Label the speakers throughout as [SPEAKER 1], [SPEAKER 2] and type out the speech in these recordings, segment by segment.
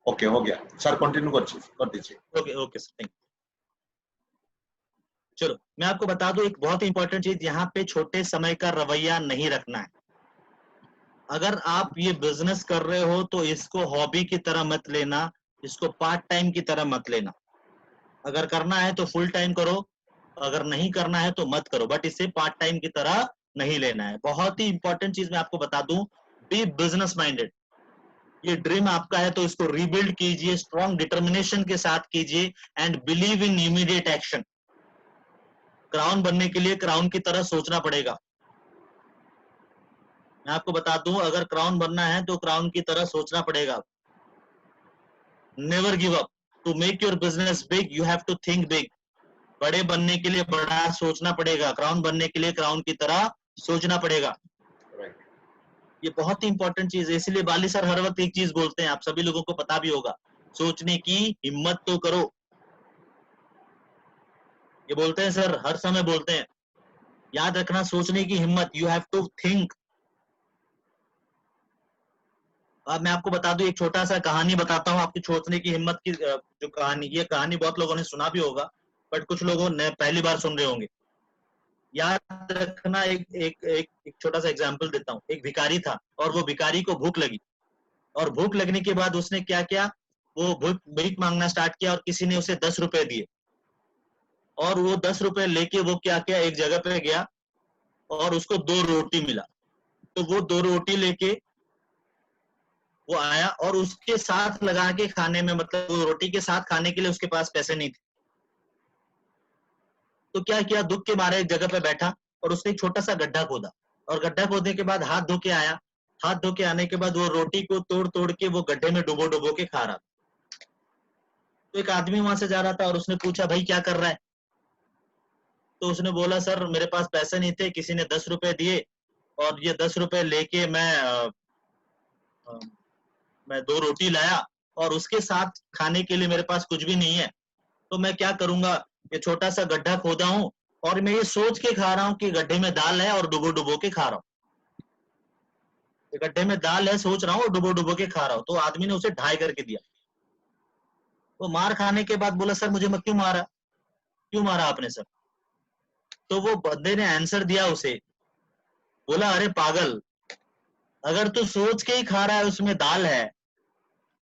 [SPEAKER 1] Okay हो गया sir, continue कर दीजिए।
[SPEAKER 2] Okay okay sir, thank you. चलो मैं आपको बता दूं एक बहुत ही इंपॉर्टेंट चीज, यहाँ पे छोटे समय का रवैया नहीं रखना है। अगर आप ये बिजनेस कर रहे हो तो इसको हॉबी की तरह मत लेना, इसको पार्ट टाइम की तरह मत लेना। अगर करना है तो फुल टाइम करो, अगर नहीं करना है तो मत करो, बट इसे पार्ट टाइम की तरह नहीं लेना है। बहुत ही इंपॉर्टेंट चीज मैं आपको बता दूं, बी बिजनेस माइंडेड। ये ड्रीम आपका है तो इसको रीबिल्ड कीजिए, स्ट्रॉन्ग डिटर्मिनेशन के साथ कीजिए, and believe in immediate action. Crown बनने के लिए क्राउन की तरह सोचना पड़ेगा। मैं आपको बता दूं, अगर क्राउन बनना है तो क्राउन की तरह सोचना पड़ेगा। Never give up. To make your business big you have to think big. बड़े बनने के लिए बड़ा सोचना पड़ेगा, क्राउन बनने के लिए क्राउन की तरह सोचना पड़ेगा। ये बहुत ही इंपॉर्टेंट चीज है, इसलिए बाली सर हर वक्त एक चीज बोलते हैं, आप सभी लोगों को पता भी होगा, सोचने की हिम्मत तो करो। ये बोलते हैं सर, हर समय बोलते हैं, याद रखना, सोचने की हिम्मत, यू हैव टू थिंक। अब मैं आपको बता दूं, एक छोटा सा कहानी बताता हूँ आपकी सोचने की हिम्मत की। जो कहानी, ये कहानी बहुत लोगों ने सुना भी होगा, बट कुछ लोगों ने पहली बार सुन रहे होंगे। याद रखना, एक छोटा सा एग्जाम्पल देता हूँ। एक भिखारी था और वो भिखारी को भूख लगी, और भूख लगने के बाद उसने क्या किया, वो भीख मांगना स्टार्ट किया, और किसी ने उसे 10 रुपए दिए। और वो 10 रुपए लेके वो क्या किया, एक जगह पे गया और उसको 2 रोटी मिला। तो वो 2 रोटी लेके वो आया और उसके साथ लगा के खाने में, मतलब वो रोटी के साथ खाने के लिए उसके पास पैसे नहीं थे। तो क्या किया, दुख के मारे एक जगह पे बैठा और उसने एक छोटा सा गड्ढा खोदा, और गड्ढा खोदने के बाद हाथ धो के आया। हाथ धो के आने के बाद वो रोटी को तोड़ तोड़ के वो गड्ढे में डुबो डुबो के खा रहा। तो एक आदमी वहां से जा रहा था और उसने पूछा, भाई क्या कर रहा है? तो उसने बोला, सर मेरे पास पैसे नहीं थे, किसी ने 10 रुपए दिए, और ये 10 रुपए लेके अ, मैं 2 रोटी लाया, और उसके साथ खाने के लिए मेरे पास कुछ भी नहीं है। तो मैं क्या करूंगा, ये छोटा सा गड्ढा खोदा हूँ और मैं ये सोच के खा रहा हूँ कि गड्ढे में दाल है और डुबो डुबो के खा रहा हूँ। गड्ढे में दाल है सोच रहा हूँ और डुबो डुबो के खा रहा हूँ। तो आदमी ने उसे ढाई करके दिया। वो मार खाने के बाद बोला, सर मुझे मत क्यों मारा, क्यों मारा आपने सर? तो वो बंदे ने आंसर दिया उसे, बोला, अरे पागल, अगर तू सोच के ही खा रहा है उसमें दाल है,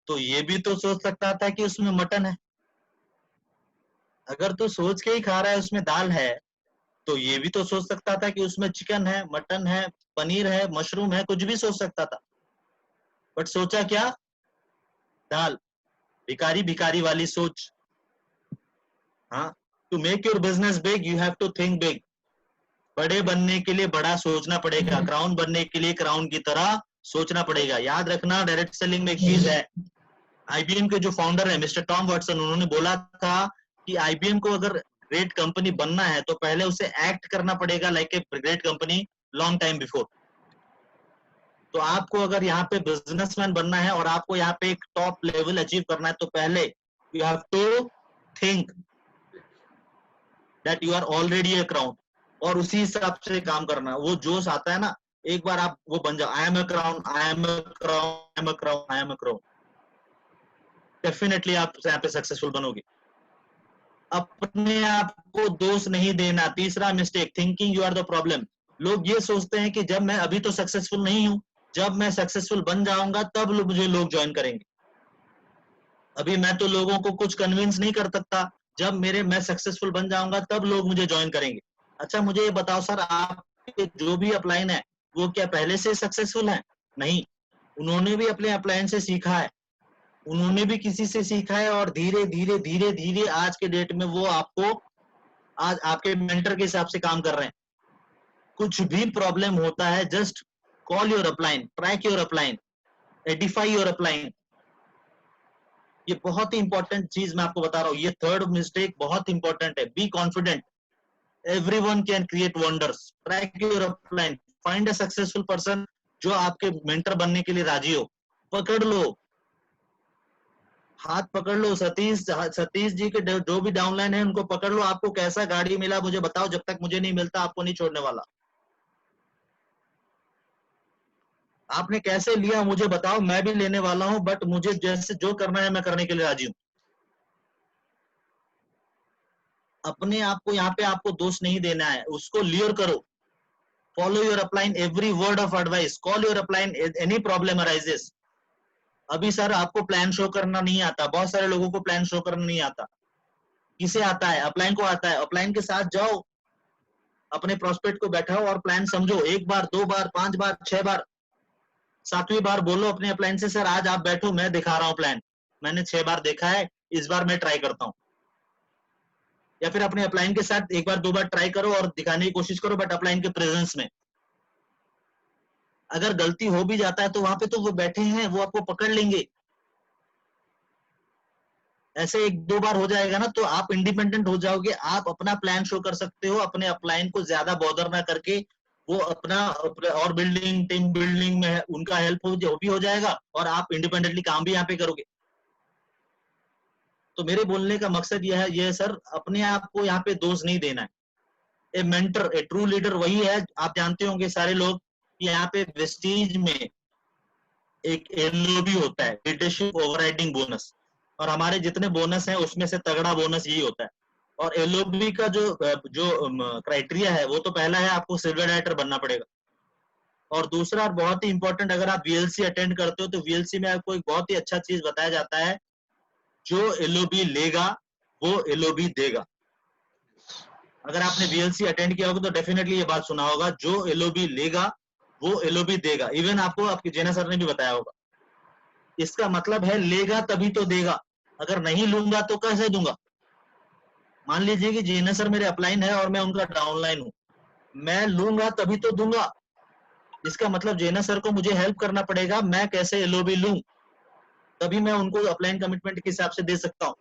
[SPEAKER 2] तो ये भी तो सोच सकता था कि उसमें मटन है। अगर तू सोच के ही खा रहा है उसमें दाल है, तो ये भी तो सोच सकता था कि उसमें चिकन है, मटन है, पनीर है, मशरूम है, कुछ भी सोच सकता था। बट सोचा क्या? दाल। भिखारी भिखारी वाली सोच। हाँ, to make your business big you have to think big. बड़े बनने के लिए बड़ा सोचना पड़ेगा, क्राउन बनने के लिए क्राउन की तरह सोचना पड़ेगा। याद रखना, डायरेक्ट सेलिंग में एक चीज है, आईबीएम के जो फाउंडर है मिस्टर टॉम वाटसन, उन्होंने बोला था कि आईबीएम को अगर ग्रेट कंपनी बनना है तो पहले उसे एक्ट करना पड़ेगा like a great company long time before. तो आपको अगर यहाँ पे बिजनेसमैन बनना है और आपको यहाँ पे एक टॉप लेवल अचीव करना है, तो पहले you have to think that you are already a crown, और उसी हिसाब से काम करना। वो जोश आता है ना, एक बार आप वो बन जाओ, I am a crown, I am a crown, I am a crown, I am a crown, definitely आप यहाँ पे सक्सेसफुल बनोगे। अपने आप को दोष नहीं देना। तीसरा mistake, thinking you are the problem. लोग ये सोचते हैं कि जब मैं अभी तो सक्सेसफुल नहीं हूं, जब मैं सक्सेसफुल बन जाऊंगा तब मुझे लोग ज्वाइन करेंगे। अभी मैं तो लोगों को कुछ कन्विंस नहीं कर सकता, जब मैं सक्सेसफुल बन जाऊंगा तब लोग मुझे ज्वाइन करेंगे। अच्छा मुझे ये बताओ सर, आपके जो भी अपलाइन है वो क्या पहले से सक्सेसफुल है? नहीं, उन्होंने भी अपने अपलाइन से सीखा है, उन्होंने भी किसी से सीखा है, और धीरे धीरे धीरे धीरे आज के डेट में वो आपको आज आपके मेंटर के हिसाब से काम कर रहे हैं। कुछ भी प्रॉब्लम होता है, just call your upline, track your upline, Edify your upline. ये बहुत ही इंपॉर्टेंट चीज मैं आपको बता रहा हूँ। ये थर्ड मिस्टेक बहुत इंपॉर्टेंट है। Be confident, everyone can create wonders. Track your upline, find a successful person जो आपके मेंटर बनने के लिए राजी हो, पकड़ लो, हाथ पकड़ लो। सतीश जी के जो भी डाउनलाइन है उनको पकड़ लो। आपको कैसा गाड़ी मिला मुझे बताओ, जब तक मुझे नहीं मिलता आपको नहीं छोड़ने वाला। आपने कैसे लिया मुझे बताओ, मैं भी लेने वाला हूं, बट मुझे जैसे जो करना है मैं करने के लिए राजी हूं। अपने आप को यहाँ पे आपको दोष नहीं देना है, उसको लियर करो। Follow your upline every word of advice, call your upline any problem arises. अभी सर आपको प्लान शो करना नहीं आता, बहुत सारे लोगों को प्लान शो करना नहीं आता। किसे आता है? अपलाइन को आता है। अपलाइन के साथ जाओ, अपने प्रोस्पेक्ट को बैठाओ और प्लान समझो, 1 बार 2 बार 5 बार 6 बार, 7वीं बार बोलो अपने अपलाइन से, सर आज आप बैठो मैं दिखा रहा हूँ प्लान, मैंने 6 बार देखा है, इस बार मैं ट्राई करता हूँ। या फिर अपने अपलाइन के साथ 1 बार 2 बार ट्राई करो और दिखाने की कोशिश करो, बट अपलाइन के प्रेजेंस में। अगर गलती हो भी जाता है तो वहां पे तो वो बैठे हैं, वो आपको पकड़ लेंगे। ऐसे 1-2 बार हो जाएगा ना तो आप इंडिपेंडेंट हो जाओगे, आप अपना प्लान शो कर सकते हो, अपने अपलाइन को ज्यादा बॉदर ना करके। वो अपना और बिल्डिंग टीम बिल्डिंग में उनका हेल्प भी हो जाएगा और आप इंडिपेंडेंटली काम भी यहाँ पे करोगे। तो मेरे बोलने का मकसद यह है सर, अपने आप को यहाँ पे दोष नहीं देना है। ए मेंटर, ए ट्रू लीडर वही है, आप जानते होंगे सारे लोग, यहाँ पे वेस्टीज में एक एलओबी होता है, लीडरशिप ओवरराइडिंग बोनस, और हमारे जितने बोनस हैं उसमें से तगड़ा बोनस यही होता है। और एलओबी का जो क्राइटेरिया है वो तो पहला है, आपको सिल्वर डायरेक्टर बनना पड़ेगा। और दूसरा और बहुत ही इंपॉर्टेंट, अगर आप वीएलसी अटेंड करते हो तो वीएलसी में आपको एक बहुत ही अच्छा चीज बताया जाता है, जो एलओबी लेगा वो एलओबी देगा। अगर आपने वीएलसी अटेंड किया होगा तो डेफिनेटली ये बात सुना होगा, जो एलओबी लेगा वो एलओबी देगा। इवन आपको आपके जेना सर ने भी बताया होगा। इसका मतलब है लेगा तभी तो देगा, अगर नहीं लूंगा तो कैसे दूंगा। मान लीजिए कि जेना सर मेरे अपलाइन है और मैं उनका डाउनलाइन हूँ, मैं लूंगा तभी तो दूंगा। इसका मतलब जेना सर को मुझे हेल्प करना पड़ेगा, मैं कैसे एलओबी लूं, तभी मैं उनको अपलाइन कमिटमेंट के हिसाब से दे सकता हूँ।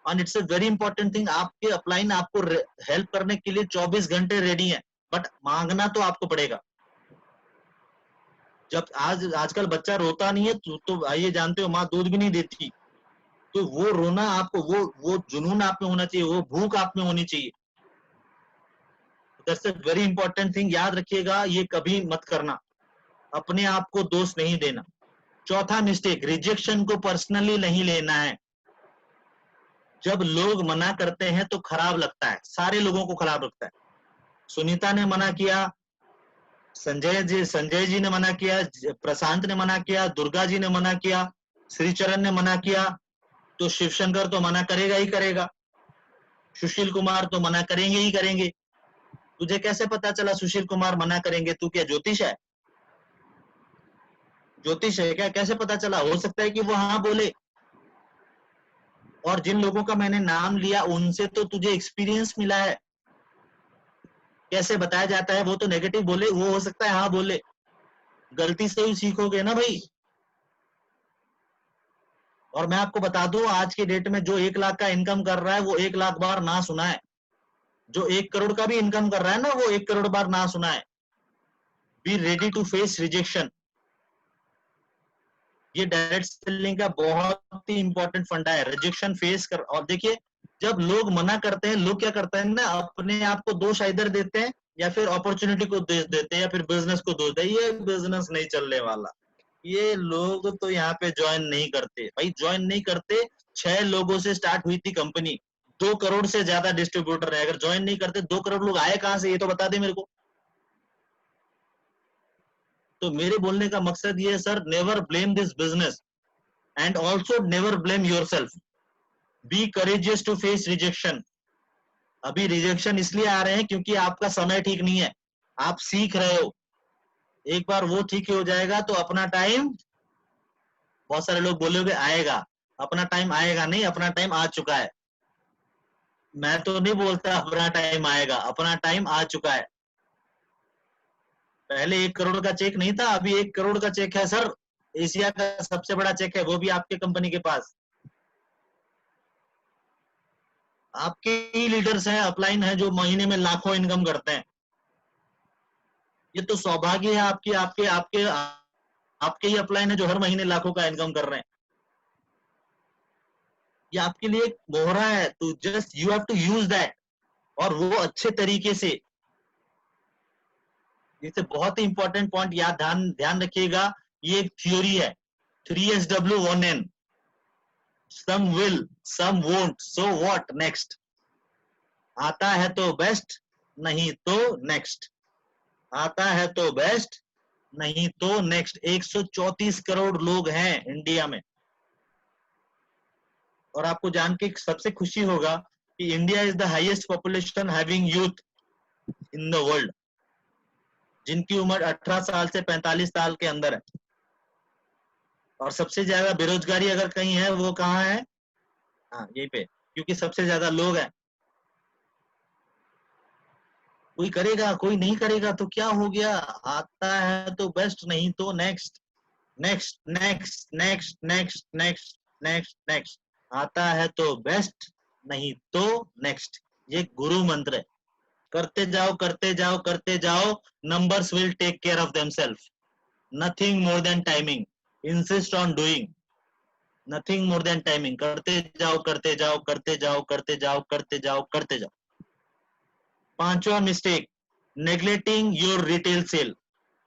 [SPEAKER 2] और it's a very important thing, आपके अपलाइन आपको हेल्प करने के लिए 24 घंटे रेडी है, बट मांगना तो आपको पड़ेगा। जब आजकल बच्चा रोता नहीं है तो आइए जानते हो, माँ दूध भी नहीं देती, तो वो रोना आपको, वो जुनून आप में होना चाहिए, वो भूख आप में होनी चाहिए। That's a very important thing, याद रखिएगा, ये कभी मत करना, अपने आप को दोष नहीं देना। चौथा मिस्टेक, रिजेक्शन को पर्सनली नहीं लेना है। जब लोग मना करते हैं तो खराब लगता है, सारे लोगों को खराब लगता है। सुनीता ने मना किया, संजय जी ने मना किया, प्रशांत ने मना किया, दुर्गा जी ने मना किया, श्रीचरण ने मना किया, तो शिवशंकर तो मना करेगा ही करेगा, सुशील कुमार तो मना करेंगे ही करेंगे। तुझे कैसे पता चला सुशील कुमार मना करेंगे? तू क्या ज्योतिष है? ज्योतिष है क्या? कैसे पता चला? हो सकता है कि वो हाँ बोले। और जिन लोगों का मैंने नाम लिया उनसे तो तुझे एक्सपीरियंस मिला है, कैसे बताया जाता है। वो तो नेगेटिव बोले, वो हो सकता है हाँ बोले, गलती से ही सीखोगे ना भाई। और मैं आपको बता दूं, आज के डेट में जो 1 लाख का इनकम कर रहा है वो 1 लाख बार ना सुना है, जो 1 करोड़ का भी इनकम कर रहा है ना वो 1 करोड़ बार ना सुना है। Be ready to face rejection, ये डायरेक्ट सेलिंग का बहुत ही इंपॉर्टेंट फंडा है। रिजेक्शन फेस कर, और देखिए जब लोग मना करते हैं, लोग क्या करते हैं ना, अपने आप को दोष इधर देते हैं या फिर अपॉर्चुनिटी को दोष देते हैं या फिर बिजनेस को दोष देते हैं, ये बिजनेस नहीं चलने वाला, ये लोग तो यहाँ पे ज्वाइन नहीं करते। भाई ज्वाइन नहीं करते, 6 लोगों से स्टार्ट हुई थी कंपनी, 2 करोड़ से ज्यादा डिस्ट्रीब्यूटर है, अगर ज्वाइन नहीं करते 2 करोड़ लोग आए कहां से, ये तो बता दे मेरे को। तो मेरे बोलने का मकसद ये है sir, never blame this business and also never blame yourself. Be courageous to face rejection. अभी रिजेक्शन इसलिए आ रहे हैं क्योंकि आपका समय ठीक नहीं है, आप सीख रहे हो। एक बार वो ठीक हो जाएगा तो अपना टाइम, बहुत सारे लोग बोलोगे आएगा, अपना टाइम आएगा नहीं, अपना टाइम आ चुका है। मैं तो नहीं बोलता अपना टाइम आएगा, अपना टाइम आ चुका है। पहले 1 करोड़ का चेक नहीं था, अभी 1 करोड़ का चेक है सर, एशिया का सबसे बड़ा चेक है, वो भी आपके कंपनी के पास। आपके ही लीडर्स हैं, अपलाइन है, जो महीने में लाखों इनकम करते हैं। ये तो सौभाग्य है आपकी, आपके आपके आपके ही अपलाइन है जो हर महीने लाखों का इनकम कर रहे हैं। ये आपके लिए एक मोहरा है, तो just you have to use that, और वो अच्छे तरीके से। इससे बहुत ही इंपॉर्टेंट पॉइंट याद ध्यान रखिएगा, ये एक थ्योरी है, 3SW 1N, some will, some won't, so what next? आता है तो बेस्ट, नहीं तो नेक्स्ट, आता है तो बेस्ट, नहीं तो नेक्स्ट। 134 करोड़ लोग हैं इंडिया में, और आपको जान के सबसे खुशी होगा कि India is the highest population having youth in the world, जिनकी उम्र 18 साल से 45 साल के अंदर है। और सबसे ज्यादा बेरोजगारी अगर कहीं है वो कहाँ है? हाँ, यहीं पे, क्योंकि सबसे ज्यादा लोग हैं। कोई करेगा, कोई नहीं करेगा तो क्या हो गया? आता है तो बेस्ट, नहीं तो next, next next next next next next next. आता है तो बेस्ट, नहीं तो नेक्स्ट। ये गुरु मंत्र है। करते जाओ करते जाओ करते जाओ, numbers will take care of themselves. Nothing more than timing, insist on doing, nothing more than timing. करते जाओ करते जाओ करते जाओ करते जाओ करते जाओ करते जाओ। पांचवा mistake, neglecting your retail cell.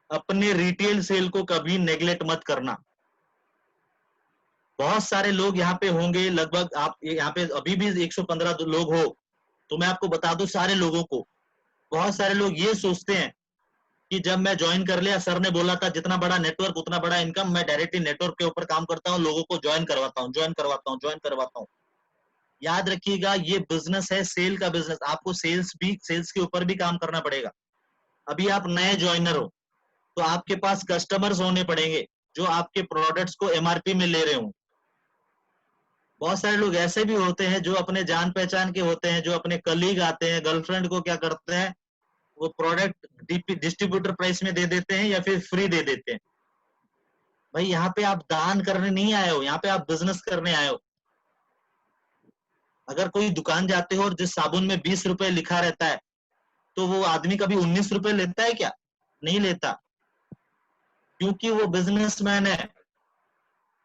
[SPEAKER 2] अपने रिटेल सेल को कभी नेग्लेक्ट मत करना। बहुत सारे लोग यहाँ पे होंगे, लगभग आप यहाँ पे अभी भी 115 लोग हो, तो मैं आपको बता दूं सारे लोगों को, बहुत सारे लोग ये सोचते हैं कि जब मैं ज्वाइन कर लिया, सर ने बोला था जितना बड़ा नेटवर्क उतना बड़ा इनकम, मैं डायरेक्टली नेटवर्क के ऊपर काम करता हूँ, लोगों को ज्वाइन करवाता हूँ, ज्वाइन करवाता हूँ, ज्वाइन करवाता हूँ। याद रखिएगा, ये बिजनेस है, सेल का बिजनेस। आपको सेल्स के ऊपर भी काम करना पड़ेगा। अभी आप नए ज्वाइनर हो तो आपके पास कस्टमर्स होने पड़ेंगे जो आपके प्रोडक्ट्स को एमआरपी में ले रहे हो। बहुत सारे लोग ऐसे भी होते हैं जो अपने जान पहचान के होते हैं, जो अपने कलीग आते हैं, गर्लफ्रेंड को क्या करते हैं, वो प्रोडक्ट डिस्ट्रीब्यूटर प्राइस में दे देते हैं या फिर फ्री दे देते हैं। भाई यहाँ पे आप दान करने नहीं आए हो, यहाँ पे आप बिजनेस करने आए हो। अगर कोई दुकान जाते हो और जिस साबुन में 20 रुपए लिखा रहता है, तो वो आदमी कभी 19 रुपए लेता है क्या? नहीं लेता, क्योंकि वो बिजनेसमैन है।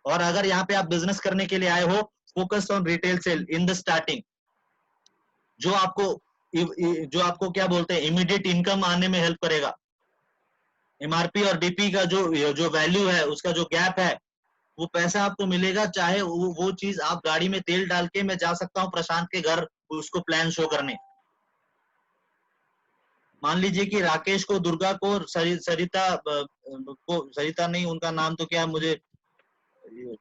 [SPEAKER 2] और अगर यहाँ पे आप बिजनेस करने के लिए आए हो, focus on retail sale in the starting, जो आपको क्या बोलते हैं, इमीडिएट इनकम आने में हेल्प करेगा। एमआरपी और डीपी का जो वैल्यू है, उसका जो गैप है, वो पैसा आपको मिलेगा। चाहे वो चीज आप गाड़ी में तेल डाल के, मैं जा सकता हूँ प्रशांत के घर उसको प्लान शो करने। मान लीजिए कि राकेश को, दुर्गा को, सरिता नहीं, उनका नाम तो क्या है, मुझे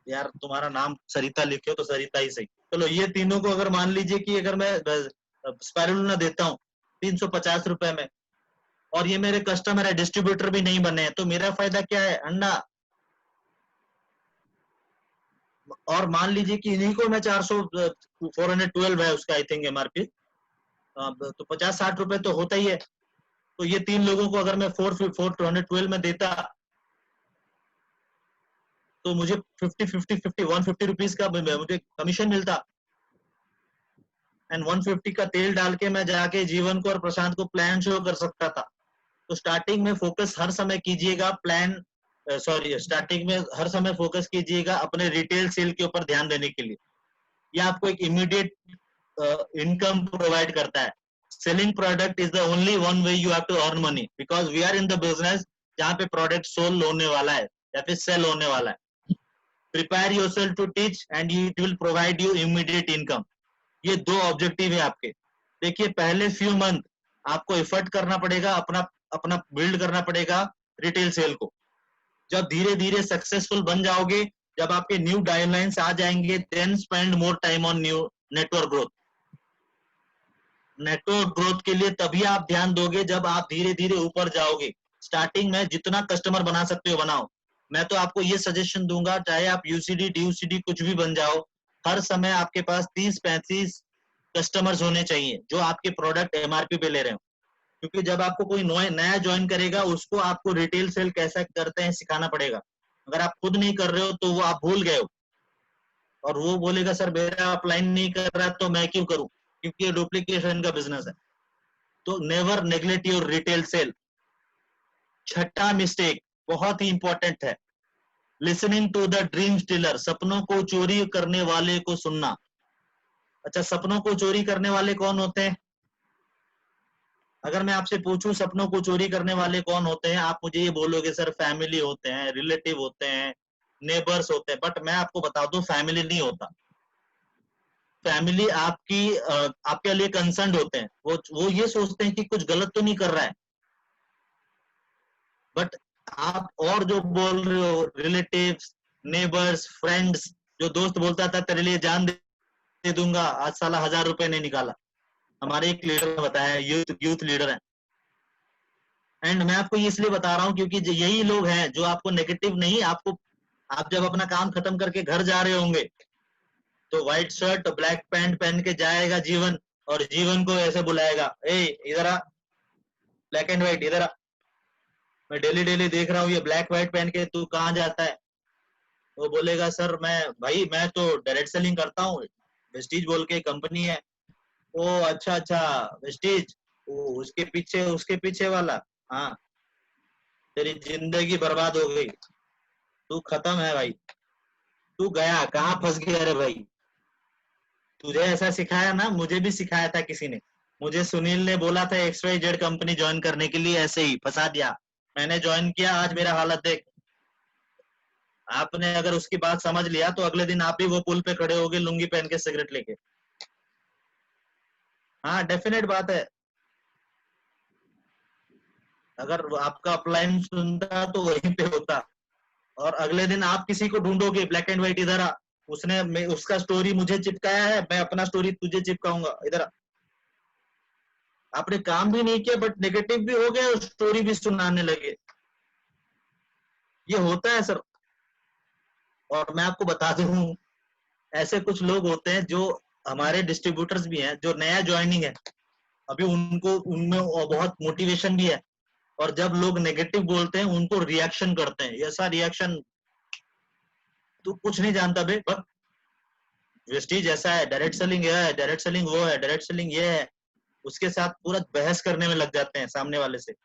[SPEAKER 2] यार तुम्हारा नाम सरिता लिखे हो तो सरिता ही सही, चलो ये तीनों को अगर मान लीजिए कि अगर मैं स्पाइरुलिना देता हूँ 350 रुपए में, और ये मेरे कस्टमर है, डिस्ट्रीब्यूटर भी नहीं बने हैं, तो मेरा फायदा क्या है? अंडा। और मान लीजिए कि इन्हीं को मैं 412 है उसका आई थिंक एमआरपी, तो 50-60 रुपए तो होता ही है। तो ये तीन लोगों को अगर मैं 412 में देता, तो मुझे 150 रुपीज का मुझे कमीशन मिलता। एंड 150 का तेल डाल के मैं जाके जीवन को और प्रशांत को प्लान शो कर सकता था। तो स्टार्टिंग में फोकस हर समय कीजिएगा स्टार्टिंग में हर समय फोकस कीजिएगा अपने रिटेल सेल के ऊपर ध्यान देने के लिए। ये आपको एक इमीडिएट इनकम प्रोवाइड करता है। Selling product is the only one way you have to earn money, because we are in the business जहाँ पे प्रोडक्ट सोल होने वाला है या फिर सेल होने वाला है। Prepare yourself to teach and it will provide you immediate income. ये दो ऑब्जेक्टिव है आपके। देखिए, पहले फ्यू मंथ आपको एफर्ट करना पड़ेगा, अपना बिल्ड करना पड़ेगा रिटेल सेल को। जब धीरे धीरे सक्सेसफुल बन जाओगे, जब आपके न्यू गाइडलाइंस आ जाएंगे, then spend more time on new network growth. Network growth के लिए तभी आप ध्यान दोगे जब आप धीरे धीरे ऊपर जाओगे। स्टार्टिंग में जितना कस्टमर बना सकते हो बनाओ। मैं तो आपको ये सजेशन दूंगा, चाहे आप यूसीडी डीयूसीडी कुछ भी बन जाओ, हर समय आपके पास 30-35 कस्टमर्स होने चाहिए जो आपके प्रोडक्ट एमआरपी पे ले रहे हो। क्योंकि जब आपको कोई नया ज्वाइन करेगा, उसको आपको रिटेल सेल कैसा करते हैं सिखाना पड़ेगा। अगर आप खुद नहीं कर रहे हो तो वो आप भूल गए हो, और वो बोलेगा सर मेरा अपलाइन नहीं कर रहा तो मैं क्यों करूं, क्योंकि ये डुप्लीकेशन का बिजनेस है। तो never neglect your retail sale. छठा मिस्टेक बहुत ही इंपॉर्टेंट है, listening to the dream stealer. सपनों को चोरी करने वाले को सुनना। अच्छा, सपनों को चोरी करने वाले कौन होते हैं? अगर मैं आपसे पूछूं सपनों को चोरी करने वाले कौन होते हैं, आप मुझे ये बोलोगे सर फैमिली होते हैं, रिलेटिव होते हैं, नेबर्स होते हैं। बट मैं आपको बता दूं फैमिली नहीं होता। फैमिली आपके लिए कंसर्न होते हैं, वो ये सोचते हैं कि कुछ गलत तो नहीं कर रहा है। बट आप और जो बोल रहे हो रिलेटिव्स, नेबर्स, फ्रेंड्स, जो दोस्त बोलता था तेरे लिए जान दे दूंगा, आज साला 1000 रुपए नहीं निकाला। हमारे एक लीडर ने बताया, यूथ लीडर है। एंड मैं आपको ये इसलिए बता रहा हूँ क्योंकि यही लोग हैं जो आपको नेगेटिव नहीं, आपको आप जब अपना काम खत्म करके घर जा रहे होंगे तो व्हाइट शर्ट ब्लैक पैंट पहन के जाएगा जीवन, और जीवन को ऐसे बुलाएगा, ए इधर आ, ब्लैक एंड व्हाइट इधर आ, मैं डेली डेली देख रहा हूँ ये ब्लैक व्हाइट पहन के तू कहाँ जाता है। वो बोलेगा सर मैं तो डायरेक्ट सेलिंग करता हूँ, वेस्टीज बोल के कंपनी है। ओ अच्छा अच्छा, वेस्टीज, ओ उसके पीछे वाला, हाँ, तेरी जिंदगी बर्बाद हो गई, तू खत्म है भाई, तू गया कहाँ फंस गया रे भाई। तुझे ऐसा सिखाया ना, मुझे भी सिखाया था किसी ने। मुझे सुनील ने बोला था XYZ कंपनी ज्वाइन करने के लिए, ऐसे ही फंसा दिया। मैंने ज्वाइन किया, आज मेरा हालत देख। आपने अगर उसकी बात समझ लिया तो अगले दिन आप भी वो पुल पे खड़े होगे लुंगी पहन के सिगरेट लेके। हाँ डेफिनेट बात है। अगर आपका अपलाइन सुनता तो वहीं पे होता, और अगले दिन आप किसी को ढूंढोगे ब्लैक एंड व्हाइट, इधर आ, उसका स्टोरी मुझे चिपकाया है, मैं अपना स्टोरी तुझे चिपकाऊंगा, इधर आ। आपने काम भी नहीं किया बट नेगेटिव भी हो गए और स्टोरी भी सुनाने लगे। ये होता है सर। और मैं आपको बता दूं, ऐसे कुछ लोग होते हैं जो हमारे डिस्ट्रीब्यूटर्स भी हैं, जो नया ज्वाइनिंग है अभी, उनको उनमें बहुत मोटिवेशन भी है, और जब लोग नेगेटिव बोलते हैं उनको रिएक्शन करते हैं, ऐसा रिएक्शन, तू कुछ नहीं जानता बे, बस वेस्टीज ऐसा है, डायरेक्ट सेलिंग ये है, डायरेक्ट सेलिंग वो है, डायरेक्ट सेलिंग ये है। उसके साथ पूरा बहस करने में लग जाते हैं सामने वाले से।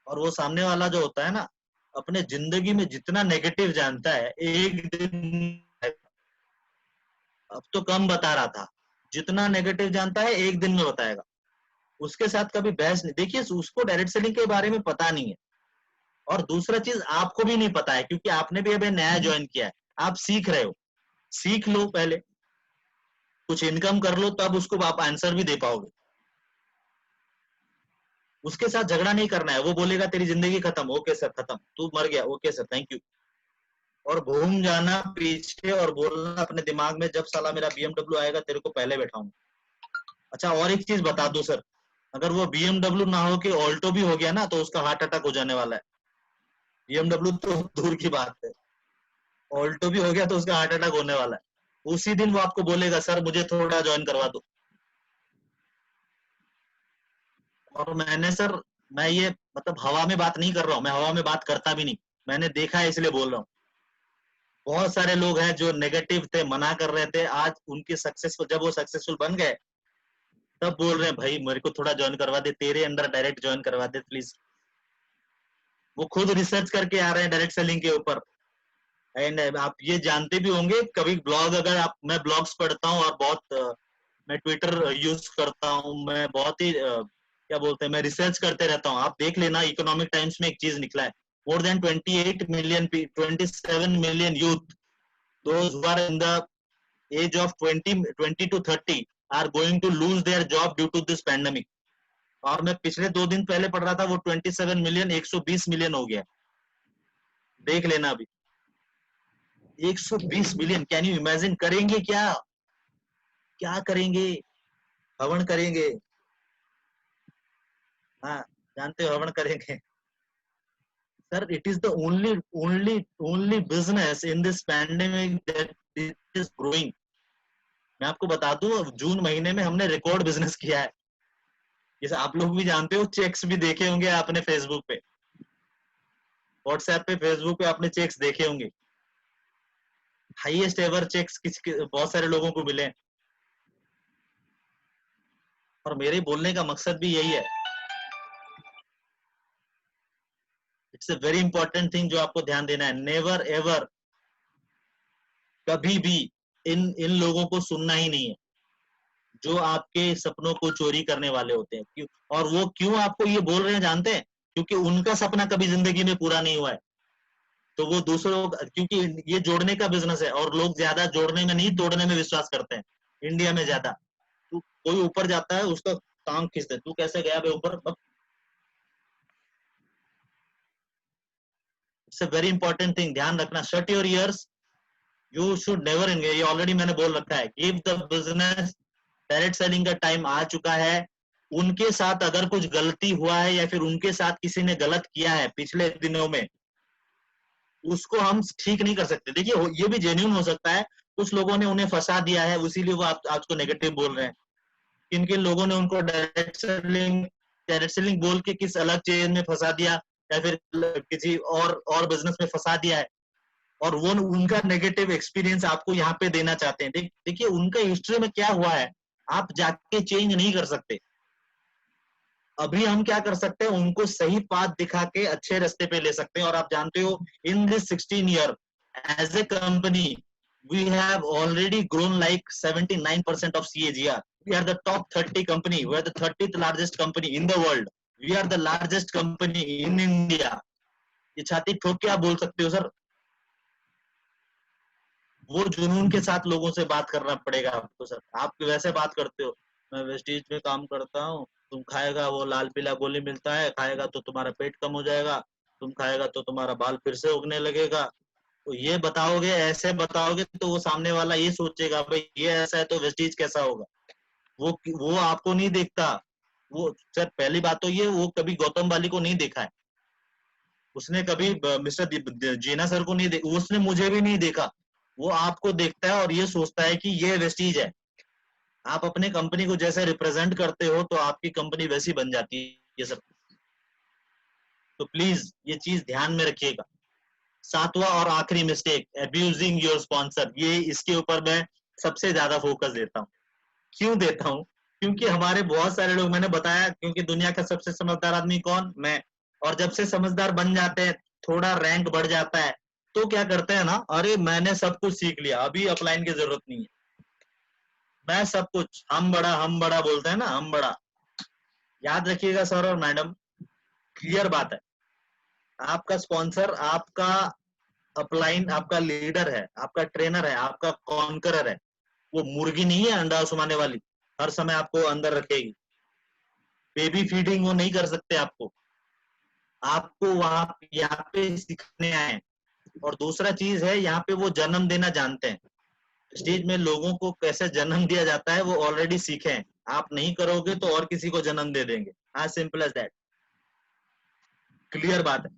[SPEAKER 2] और वो सामने वाला जो होता है ना, अपने जिंदगी में जितना नेगेटिव जानता है, एक दिन, अब तो कम बता रहा था, जितना नेगेटिव जानता है एक दिन में बताएगा। उसके साथ कभी बहस नहीं। देखिए उसको डायरेक्ट सेलिंग के बारे में पता नहीं है, और दूसरा चीज आपको भी नहीं पता है क्योंकि आपने भी अभी नया ज्वाइन किया है। आप सीख रहे हो, सीख लो पहले, कुछ इनकम कर लो, तब उसको आप आंसर भी दे पाओगे। उसके साथ झगड़ा नहीं करना है, वो बोलेगा तेरी जिंदगी खत्म, ओके सर खत्म, तू मर गया, ओके सर थैंक यू, और घूम जाना पीछे और बोलना अपने दिमाग में, जब साला मेरा BMW आएगा तेरे को पहले बैठाऊंगा। अच्छा और एक चीज बता दो सर, अगर वो BMW ना हो के ऑल्टो भी हो गया ना तो उसका हार्ट अटैक हो जाने वाला है। BMW तो दूर की बात है, ऑल्टो भी हो गया तो उसका हार्ट अटैक होने वाला है। उसी दिन वो आपको बोलेगा सर मुझे थोड़ा ज्वाइन करवा दो। और मैं ये मतलब हवा में बात नहीं कर रहा हूँ, मैं हवा में बात करता भी नहीं, मैंने देखा है इसलिए बोल रहा हूँ। बहुत सारे लोग हैं जो नेगेटिव थे, मना कर रहे थे, आज उनकी सक्सेसफुल, जब वो सक्सेसफुल बन गए तब बोल रहे हैं भाई मेरे को थोड़ा ज्वाइन करवा दे, तेरे अंडर डायरेक्ट ज्वाइन करवा दे प्लीज। वो खुद रिसर्च करके आ रहे हैं डायरेक्ट सेलिंग के ऊपर। एंड आप ये जानते भी होंगे, कभी ब्लॉग, अगर आप, मैं ब्लॉग्स पढ़ता हूँ और बहुत मैं ट्विटर यूज करता हूँ, मैं बहुत ही क्या बोलते हैं, मैं रिसर्च करते रहता हूँ। आप देख लेना, इकोनॉमिक टाइम्स में एक चीज निकला है, more than 27 million youth, those who are in the age of 20 to 30 are going to lose their job due to this pandemic। और मैं पिछले 2 दिन पहले पढ़ रहा था, वो 27 मिलियन 120 मिलियन हो गया। देख लेना अभी 120 मिलियन, कैन यू इमेजिन? करेंगे क्या, क्या करेंगे? हवन करेंगे, हाँ जानते हो हवन करेंगे। Sir it is the only business in this pandemic that is growing. मैं आपको बता दूं, जून महीने में हमने रिकॉर्ड बिजनेस किया है। जैसे आप लोग भी जानते हो, चेक्स भी देखे होंगे आपने फेसबुक पे, व्हाट्सएप पे, फेसबुक पे आपने चेक्स देखे होंगे। हाईएस्ट एवर चेक्स बहुत सारे लोगों को मिले। और मेरे बोलने का मकसद भी यही है, it's a very important thing जो आपको ध्यान देना है। नेवर एवर, कभी भी इन इन लोगों को सुनना ही नहीं है। जो आपके सपनों को चोरी करने वाले होते हैं। क्यों? और वो क्यों आपको ये बोल रहे हैं जानते हैं? क्योंकि उनका सपना कभी जिंदगी में पूरा नहीं हुआ है। तो वो दूसरों क्योंकि ये जोड़ने का बिजनेस है और लोग ज्यादा जोड़ने में नहीं तोड़ने में विश्वास करते हैं इंडिया में ज्यादा। तू कोई ऊपर जाता है उसका टांग खींचते, तू कैसे गया बे ऊपर? It's a very important thing, ध्यान रखना। Shut your ears, you should never engage, ये ऑलरेडी मैंने बोल रखा है। Give the business, direct selling का टाइम आ चुका है। उनके साथ अगर कुछ गलती हुआ है या फिर उनके साथ किसी ने गलत किया है पिछले दिनों में, उसको हम ठीक नहीं कर सकते। देखिए ये भी जेन्युइन हो सकता है, कुछ लोगों ने उन्हें फंसा दिया है, इसीलिए वो आज को नेगेटिव बोल रहे हैं। किन किन लोगों ने उनको डायरेक्ट सेलिंग बोल के किस अलग चेन में फंसा दिया या फिर किसी और बिजनेस में फंसा दिया है, और वो उनका नेगेटिव एक्सपीरियंस आपको यहाँ पे देना चाहते हैं। देखिए उनका हिस्ट्री में क्या हुआ है आप जाके चेंज नहीं कर सकते। अभी हम क्या कर सकते हैं, उनको सही पाथ दिखा के अच्छे रास्ते पे ले सकते हैं। और आप जानते हो in this 16 year as a company we have already grown like 79% of CAGR. We are the top 30 company. We are the 30th largest company in the world. We are the largest company in India. ये छाती ठोक के आप बोल सकते हो sir. वो जुनून के साथ लोगों से बात करना पड़ेगा आपको सर। आप वैसे बात करते हो, मैं वेस्टीज में काम करता हूँ, तुम खाएगा वो लाल पीला गोली मिलता है, खाएगा तो तुम्हारा पेट कम हो जाएगा, तुम खाएगा तो तुम्हारा बाल फिर से उगने लगेगा। तो ये बताओगे, ऐसे बताओगे तो वो सामने वाला ये सोचेगा भाई ये ऐसा है तो वेस्टीज कैसा होगा। वो आपको नहीं देखता। वो सर पहली बात तो ये, वो कभी गौतम वाली को नहीं देखा है, उसने कभी मिस्टर जीना सर को नहीं देखा, उसने मुझे भी नहीं देखा। वो आपको देखता है और ये सोचता है कि ये वेस्टीज है। आप अपने कंपनी को जैसे रिप्रेजेंट करते हो तो आपकी कंपनी वैसी बन जाती है सर। तो प्लीज ये चीज ध्यान में रखिएगा। सातवां और आखिरी मिस्टेक, अब्यूजिंग योर स्पॉन्सर। ये इसके ऊपर मैं सबसे ज्यादा फोकस देता हूँ। क्यों देता हूँ? क्योंकि हमारे बहुत सारे लोग, मैंने बताया, क्योंकि दुनिया का सबसे समझदार आदमी कौन? मैं। और जब से समझदार बन जाते हैं, थोड़ा रैंक बढ़ जाता है, तो क्या करते हैं ना, अरे मैंने सब कुछ सीख लिया, अभी अपलाइन की जरूरत नहीं है, मैं सब कुछ, हम बड़ा बोलते हैं ना, हम बड़ा। याद रखिएगा सर और मैडम, क्लियर बात है, आपका स्पॉन्सर आपका अपलाइन, आपका लीडर है, आपका ट्रेनर है, आपका कॉन्करर है। वो मुर्गी नहीं है अंडा सुमाने वाली, हर समय आपको अंदर रखेगी। बेबी फीडिंग वो नहीं कर सकते आपको। आपको वहां यहाँ पे सीखने आए। और दूसरा चीज है, यहाँ पे वो जन्म देना जानते हैं। स्टेज में लोगों को कैसे जन्म दिया जाता है वो ऑलरेडी सीखे हैं। आप नहीं करोगे तो और किसी को जन्म दे देंगे, as simple as that. Clear बात है।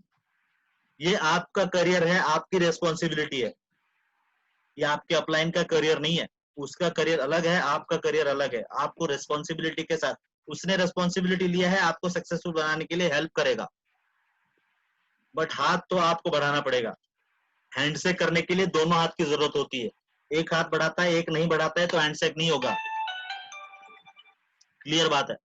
[SPEAKER 2] ये आपका करियर है, आपकी रेस्पॉन्सिबिलिटी है। ये आपके अपलाइन का करियर नहीं है, उसका करियर अलग है, आपका करियर अलग है। आपको रेस्पॉन्सिबिलिटी के साथ, उसने रेस्पॉन्सिबिलिटी लिया है आपको सक्सेसफुल बनाने के लिए, हेल्प करेगा, बट हाथ तो आपको बढ़ाना पड़ेगा। हैंडशेक करने के लिए दोनों हाथ की जरूरत होती है। एक हाथ बढ़ाता है, एक नहीं बढ़ाता है, तो हैंडशेक नहीं होगा। क्लियर बात है।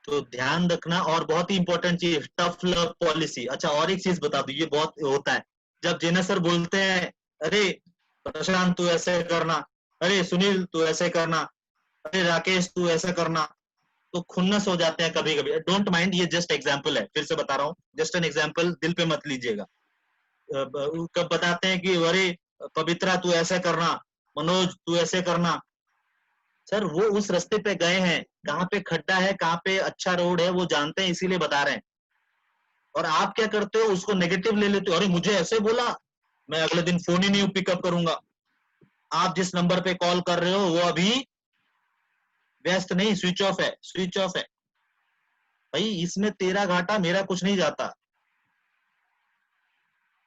[SPEAKER 2] तो ध्यान रखना। और बहुत ही इंपॉर्टेंट चीज, टफ लव पॉलिसी। अच्छा और एक चीज बता दू, ये बहुत होता है, जब जेना सर बोलते हैं अरे प्रशांत तू ऐसे करना, अरे सुनील तू ऐसे करना, अरे राकेश तू ऐसा करना, तो खुन्नस हो जाते हैं कभी कभी। डोंट माइंड, ये जस्ट एग्जाम्पल है, फिर से बता रहा हूँ, जस्ट एन एग्जाम्पल, दिल पे मत लीजिएगा। कब बताते हैं कि अरे पवित्रा तू ऐसे करना, मनोज तू ऐसे करना। सर वो उस रास्ते पे गए हैं, कहाँ पे खड्डा है, कहाँ पे अच्छा रोड है, वो जानते हैं, इसीलिए बता रहे हैं। और आप क्या करते हो, उसको नेगेटिव ले लेते हो, अरे मुझे ऐसे बोला, मैं अगले दिन फोन ही नहीं पिकअप करूंगा। आप जिस नंबर पे कॉल कर रहे हो वो अभी व्यस्त नहीं, स्विच ऑफ है, स्विच ऑफ है। भाई इसमें तेरा घाटा, मेरा कुछ नहीं जाता।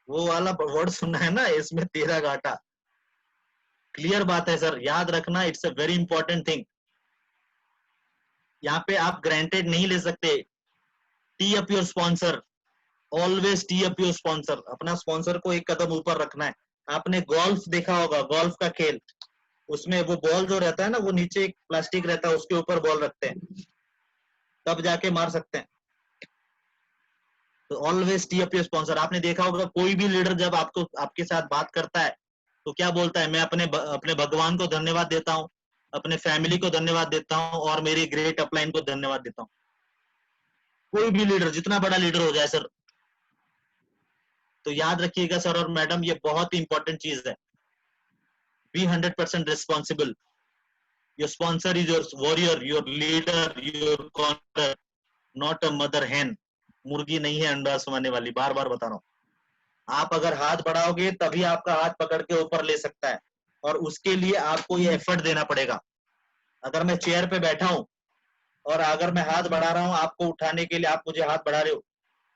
[SPEAKER 2] वो वाला वर्ड सुनना है ना, इसमें तेरा घाटा। क्लियर बात है सर, याद रखना, it's a very important thing. यहाँ पे आप ग्रांटेड नहीं ले सकते। T up your sponsor, always T up your sponsor. अपना स्पॉन्सर को एक कदम ऊपर रखना है। आपने गोल्फ देखा होगा, गोल्फ का खेल, उसमें वो बॉल जो रहता है ना, वो नीचे एक प्लास्टिक रहता है, उसके ऊपर बॉल रखते हैं, तब जाके मार सकते हैं। तो always T up your sponsor. आपने देखा होगा कोई भी लीडर जब आपको, आपके साथ बात करता है तो क्या बोलता है, मैं अपने भगवान को धन्यवाद देता हूँ, अपने फैमिली को धन्यवाद देता हूँ और मेरी ग्रेट अपलाइन को धन्यवाद देता हूँ। कोई भी लीडर, जितना बड़ा लीडर हो जाए सर, तो याद रखिएगा सर और मैडम, ये बहुत ही इंपॉर्टेंट चीज है। Be 100% responsible. Your sponsor is your warrior, your leader, your conquer, not a mother hen. मुर्गी नहीं है अंडा समाने वाली, बार बार बता रहा हूँ। आप अगर हाथ बढ़ाओगे तभी आपका हाथ पकड़ के ऊपर ले सकता है, और उसके लिए आपको ये एफर्ट देना पड़ेगा। अगर मैं चेयर पे बैठा हूं और अगर मैं हाथ बढ़ा रहा हूं आपको उठाने के लिए, आप मुझे हाथ बढ़ा रहे हो,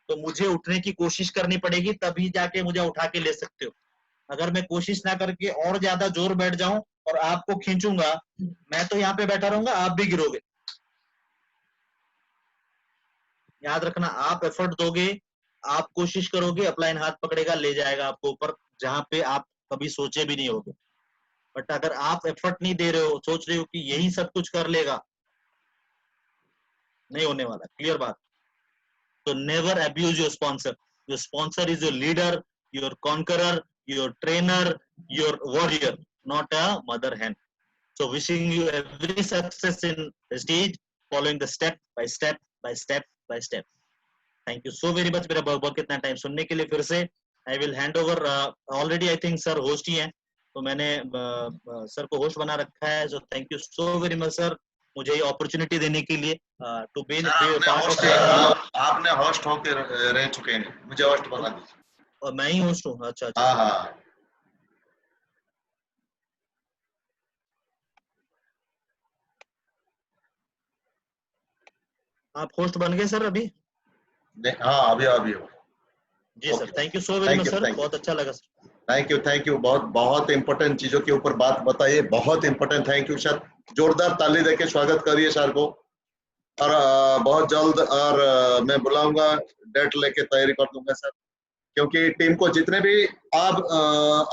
[SPEAKER 2] तो मुझे उठने की कोशिश करनी पड़ेगी, तभी जाके मुझे उठा के ले सकते हो। अगर मैं कोशिश ना करके और ज्यादा जोर बैठ जाऊं और आपको खींचूंगा, मैं तो यहाँ पे बैठा रहूंगा, आप भी गिरोगे। याद रखना, आप एफर्ट दोगे, आप कोशिश करोगे, अपलाइन हाथ पकड़ेगा, ले जाएगा आपको ऊपर, जहां पे आप कभी सोचे भी नहीं होगे। बट अगर आप एफर्ट नहीं दे रहे हो, सोच रहे हो कि यही सब कुछ कर लेगा, नहीं होने वाला। क्लियर बात। तो never abuse your sponsor. Your sponsor is your leader, your conqueror, your trainer, your warrior, not a mother hen. So wishing you every success in the stage, following the step by step by step by step. Thank you so very much मेरा बहुत बहुत कितना time सुनने के लिए। फिर से I will hand over, already I think sir host ही हैं, तो मैंने सर को होस्ट बना रखा है। So thank you so very much sir, मुझे ये अपॉर्चुनिटी देने के लिए, to be part of your।
[SPEAKER 1] आपने होस्ट होके रह चुके हैं, मुझे होस्ट बना दीजिए।
[SPEAKER 2] और मैं ही होस्ट हूँ? अच्छा अच्छा।
[SPEAKER 1] हाँ हाँ,
[SPEAKER 2] आप होस्ट बन गए सर अभी?
[SPEAKER 1] हाँ अभी अभी हो।
[SPEAKER 2] जी sir, thank you so very much sir, बहुत अच्छा लगा सर।
[SPEAKER 1] थैंक यू, बहुत बहुत इंपॉर्टेंट चीजों के ऊपर बात बताइए, बहुत इंपॉर्टेंट। थैंक यू सर, जोरदार ताली देके स्वागत करिए सर को। और बहुत जल्द और मैं बुलाऊंगा, डेट लेके तैयारी कर दूंगा सर, क्योंकि टीम को जितने भी आप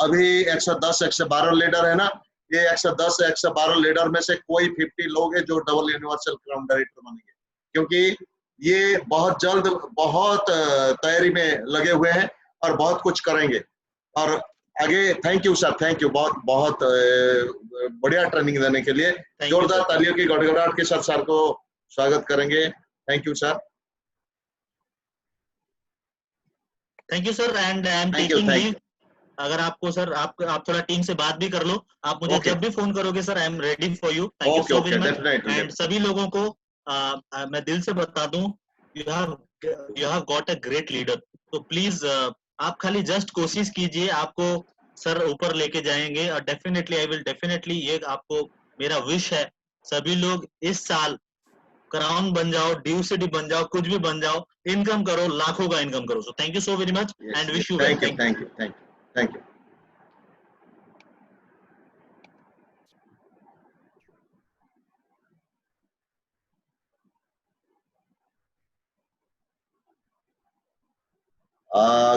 [SPEAKER 1] अभी 110 112 लीडर है ना, ये 110 112 लीडर में से कोई 50 लोग हैं जो डबल यूनिवर्सल क्राउन डायरेक्टर बनेंगे, क्योंकि ये बहुत जल्द बहुत तैयारी में लगे हुए हैं और बहुत कुछ करेंगे। और आगे thank you sir, thank you, बहुत बहुत बढ़िया ट्रेनिंग देने के लिए। जोरदार तालियों की गड़गड़ाहट के साथ सर को स्वागत करेंगे। Thank you sir.
[SPEAKER 2] Thank you sir, and I am taking leave. अगर आपको सर, आप थोड़ा टीम से बात भी कर लो, आप मुझे जब भी फोन करोगे sir, I am ready for you. Thank you so very much. And सभी लोगों को मैं दिल से बता दूं, you have got a great leader. तो प्लीज आप खाली जस्ट कोशिश कीजिए, आपको सर ऊपर लेके जाएंगे, और डेफिनेटली आई विल डेफिनेटली, ये आपको मेरा विश है, सभी लोग इस साल क्राउन बन जाओ, ड्यू सिटी बन जाओ, कुछ भी बन जाओ, इनकम करो, लाखों का इनकम करो। So thank you so very much and wish you well.
[SPEAKER 1] Thank you.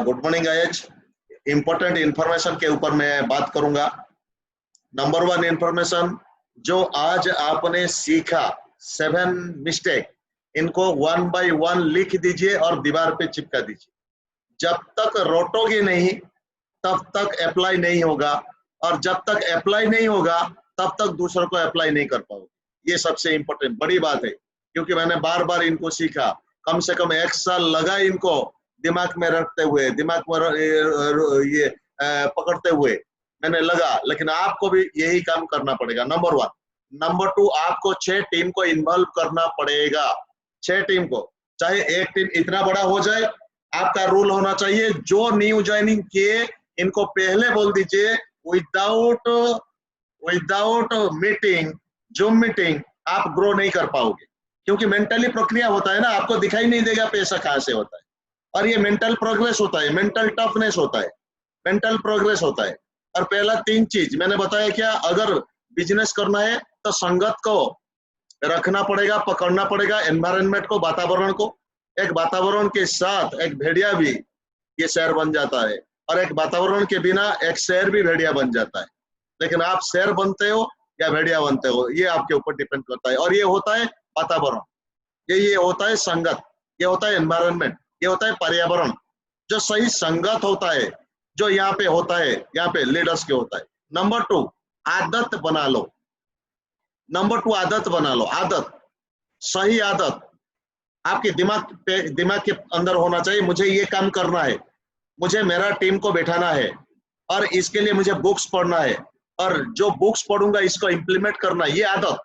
[SPEAKER 1] Good morning guys. Important information के ऊपर मैं बात करूंगा। नंबर 1 इंफॉर्मेशन जो आज आपने सीखा, 7 मिस्टेक, इनको 1 बाय 1 लिख दीजिए और दीवार पे चिपका दीजिए। जब तक रोटोगे नहीं तब तक अप्लाई नहीं होगा, और जब तक अप्लाई नहीं होगा तब तक दूसरों को अप्लाई नहीं कर पाओगे। ये सबसे इंपॉर्टेंट बड़ी बात है, क्योंकि मैंने बार बार इनको सीखा, कम से कम 1 साल लगा इनको दिमाग में रखते हुए, दिमाग में ये पकड़ते हुए मैंने लगा, लेकिन आपको भी यही काम करना पड़ेगा। नंबर 1। नंबर 2, आपको 6 टीम को इन्वॉल्व करना पड़ेगा। 6 टीम को, चाहे एक टीम इतना बड़ा हो जाए, आपका रूल होना चाहिए, जो न्यू ज्वाइनिंग किए इनको पहले बोल दीजिए, विदाउट मीटिंग, जूम मीटिंग आप ग्रो नहीं कर पाओगे, क्योंकि मेंटली प्रक्रिया होता है ना, आपको दिखाई नहीं देगा पैसा कहां से होता है, और ये मेंटल प्रोग्रेस होता है, मेंटल टफनेस होता है, मेंटल प्रोग्रेस होता है। और पहला 3 चीज मैंने बताया क्या, अगर बिजनेस करना है तो संगत को रखना पड़ेगा, पकड़ना पड़ेगा, एनवायरनमेंट को, वातावरण को। एक वातावरण के साथ एक भेड़िया भी ये शेर बन जाता है, और एक वातावरण के बिना एक शेर भी भेड़िया बन जाता है। लेकिन आप शेर बनते हो या भेड़िया बनते हो, ये आपके ऊपर डिपेंड करता है। और ये होता है वातावरण, ये होता है संगत, ये होता है एनवायरनमेंट, ये होता है पर्यावरण। जो सही संगत होता है, जो यहाँ पे होता है, यहाँ पे लीडर्स के होता है। नंबर 2, आदत बना लो। नंबर 2 आदत बना लो, आदत, सही आदत आपके दिमाग के अंदर होना चाहिए। मुझे ये काम करना है, मुझे मेरा टीम को बैठाना है और इसके लिए मुझे बुक्स पढ़ना है और जो बुक्स पढ़ूंगा इसको इम्प्लीमेंट करना है। ये आदत,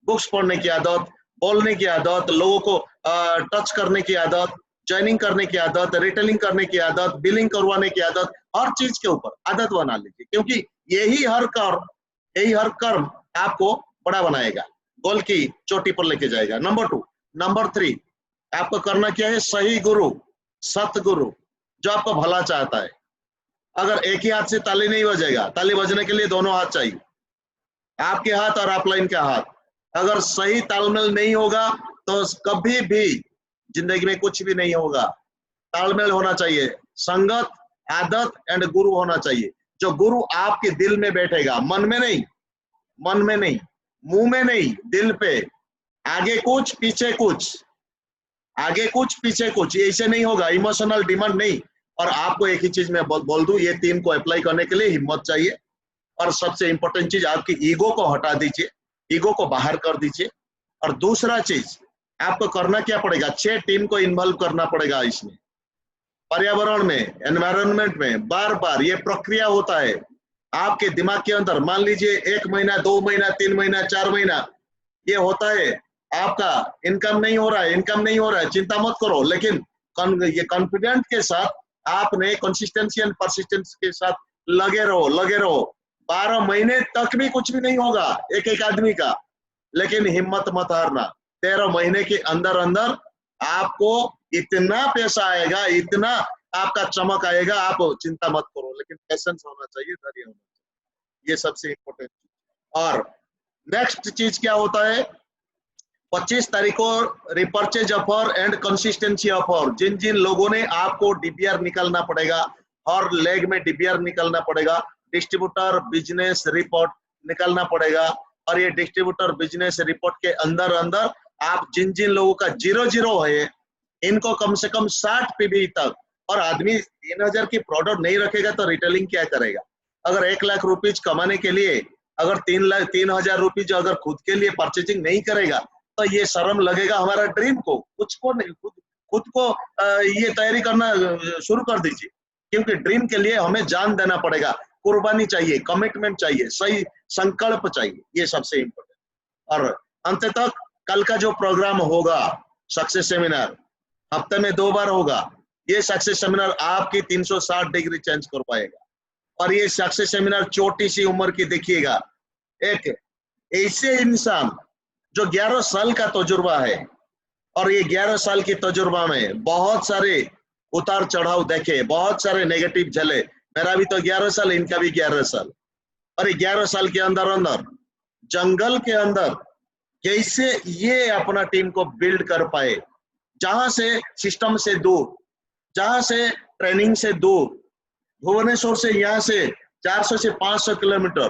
[SPEAKER 1] बुक्स पढ़ने की आदत, बोलने की आदत, लोगों को टच करने की आदत, ज्वाइनिंग करने की आदत, रिटेलिंग करने की आदत, बिलिंग करवाने की आदत, हर चीज के ऊपर आदत बना लीजिए, क्योंकि यही हर कर्म आपको बड़ा बनाएगा, गोल की चोटी पर लेके जाएगा। नंबर 2, नंबर 3 आपको करना क्या है? सही गुरु, सतगुरु जो आपको भला चाहता है। अगर एक ही हाथ से ताली नहीं बजेगा, ताली बजने के लिए दोनों हाथ चाहिए, आपके हाथ और अपलाइन का हाथ। अगर सही तालमेल नहीं होगा तो कभी भी जिंदगी में कुछ भी नहीं होगा। तालमेल होना चाहिए, संगत, आदत एंड गुरु होना चाहिए। जो गुरु आपके दिल में बैठेगा, मन में नहीं, मुंह में नहीं, दिल पे। आगे कुछ पीछे कुछ, आगे कुछ पीछे कुछ, ऐसे नहीं होगा, इमोशनल डिमांड नहीं। और आपको एक ही चीज मैं बोल दूं, ये 3 को अप्लाई करने के लिए हिम्मत चाहिए। और सबसे इंपॉर्टेंट चीज, आपकी ईगो को हटा दीजिए, ईगो को बाहर कर दीजिए। और दूसरा चीज आपको करना क्या पड़ेगा? 6 टीम को इन्वॉल्व करना पड़ेगा इसमें। पर्यावरण में, एनवायरनमेंट में बार बार ये प्रक्रिया होता है आपके दिमाग के अंदर। मान लीजिए 1 महीना, 2 महीना, 3 महीना, 4 महीना ये होता है, आपका इनकम नहीं हो रहा है, चिंता मत करो। लेकिन ये कॉन्फिडेंट के साथ आपने कंसिस्टेंसी एंड परसिस्टेंस के साथ लगे रहो। 12 महीने तक भी कुछ भी नहीं होगा एक आदमी का, लेकिन हिम्मत मत हारना। 13 महीने के अंदर अंदर आपको इतना पैसा आएगा, इतना आपका चमक आएगा, आप चिंता मत करो। लेकिन पेशेंस होना चाहिए, धैर्य होना चाहिए, ये सबसे इंपॉर्टेंट चीज। और नेक्स्ट चीज क्या होता है? 25 तारीख को repurchase offer and consistency offer. जिन लोगों ने आपको डीपीआर निकालना पड़ेगा, हर लेग में डीपीआर निकालना पड़ेगा, डिस्ट्रीब्यूटर बिजनेस रिपोर्ट निकालना पड़ेगा। और ये डिस्ट्रीब्यूटर बिजनेस रिपोर्ट के अंदर अंदर आप जिन लोगों का 0-0 है, इनको कम से कम 60 पीबी तक। और आदमी 3000 की प्रोडक्ट नहीं रखेगा तो रिटेलिंग क्या करेगा? अगर 1 लाख रुपीज कमाने के लिए अगर 3,000 रुपीज अगर खुद के लिए परचेजिंग नहीं करेगा तो ये शर्म लगेगा हमारा ड्रीम को, कुछ को नहीं, खुद को ये तैयारी करना शुरू कर दीजिए, क्योंकि ड्रीम के लिए हमें जान देना पड़ेगा, कुर्बानी चाहिए, कमिटमेंट चाहिए, सही संकल्प चाहिए, ये सबसे इम्पोर्टेंट। और अंत तक कल का जो प्रोग्राम होगा सक्सेस सेमिनार, हफ्ते में 2 बार होगा। ये सक्सेस सेमिनार आपकी 360 डिग्री चेंज कर पाएगा। और ये सक्सेस सेमिनार छोटी सी उम्र की देखिएगा, एक ऐसे इंसान जो 11 साल का तजुर्बा है, और ये 11 साल की तजुर्बा में बहुत सारे उतार चढ़ाव देखे, बहुत सारे नेगेटिव झले। मेरा भी तो 11 साल, इनका भी 11 साल। और ये 11 साल के अंदर अंदर जंगल के अंदर कैसे ये अपना टीम को बिल्ड कर पाए, जहां से सिस्टम से दूर, जहां से ट्रेनिंग से दूर, भुवनेश्वर से यहाँ से 400 से 500 किलोमीटर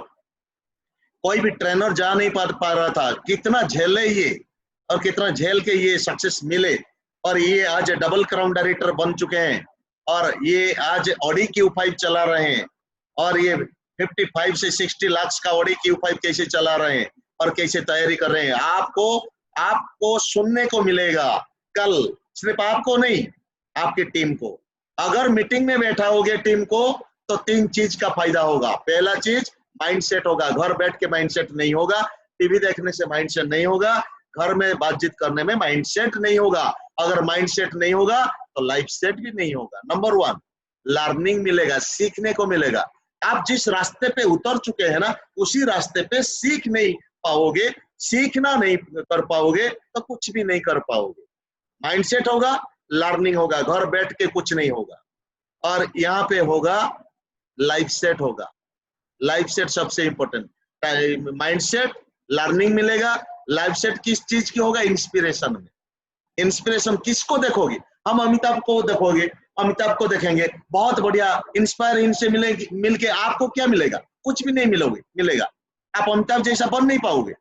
[SPEAKER 1] कोई भी ट्रेनर जा नहीं पा रहा था। कितना झेले ये, और कितना झेल के ये सक्सेस मिले। और ये आज डबल क्राउन डायरेक्टर बन चुके हैं, और ये आज ऑडी Q5 चला रहे हैं, और ये 55 से 60 लाख का ऑडी Q5 कैसे चला रहे हैं और कैसे तैयारी कर रहे हैं। आपको सुनने को मिलेगा कल, सिर्फ आपको नहीं, आपकी टीम को। अगर मीटिंग में बैठा होगे टीम को तो 3 चीज का फायदा होगा। पहला चीज माइंडसेट होगा, घर बैठ के माइंडसेट नहीं होगा, टीवी देखने से माइंडसेट नहीं होगा, घर में बातचीत करने में माइंडसेट नहीं होगा। अगर माइंडसेट नहीं होगा तो लाइफ सेट भी नहीं होगा। नंबर 1 लर्निंग मिलेगा, सीखने को मिलेगा। आप जिस रास्ते पे उतर चुके हैं ना, उसी रास्ते पे सीख नहीं पाओगे, सीखना नहीं कर पाओगे तो कुछ भी नहीं कर पाओगे। माइंडसेट होगा, लर्निंग होगा, घर बैठ के कुछ नहीं होगा। और यहाँ पे होगा लाइफ सेट होगा। लाइफ सेट सबसे इंपॉर्टेंट। माइंडसेट, लर्निंग मिलेगा, लाइफ सेट किस चीज की होगा? इंस्पिरेशन में। इंस्पिरेशन किसको देखोगे? हम अमिताभ को देखोगे, अमिताभ को देखेंगे, बहुत बढ़िया इंस्पायर इनसे मिलके आपको क्या मिलेगा? कुछ भी नहीं मिलेगा। आप अमिताभ जैसा बन नहीं पाओगे,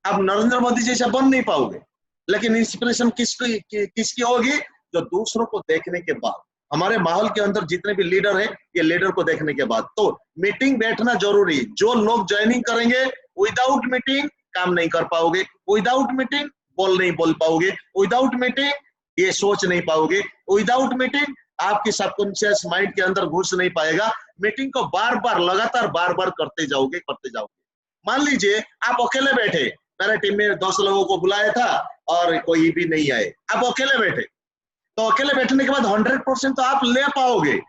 [SPEAKER 1] आप नरेंद्र मोदी जैसा बन नहीं पाओगे। लेकिन इंस्पिरेशन किसकी होगी? जो दूसरों को देखने के बाद। हमारे माहौल के अंदर जितने भी लीडर है, ये लीडर को देखने के बाद। तो मीटिंग बैठना जरूरी। जो लोग ज्वाइनिंग करेंगे विदाउट मीटिंग काम नहीं कर पाओगे, विदाउट मीटिंग नहीं बोल पाओगे, विदाउट मीटिंग ये सोच नहीं पाओगे, विदाउट मीटिंग आपकी सबकॉन्शियस माइंड के अंदर घुस नहीं पाएगा। मीटिंग को बार बार करते जाओगे। मान लीजिए आप अकेले बैठे, मेरे टीम में 10 लोगों को बुलाया था और कोई भी नहीं आए, आप अकेले बैठे, तो अकेले बैठने के बाद 100% तो आप ले पाओगे,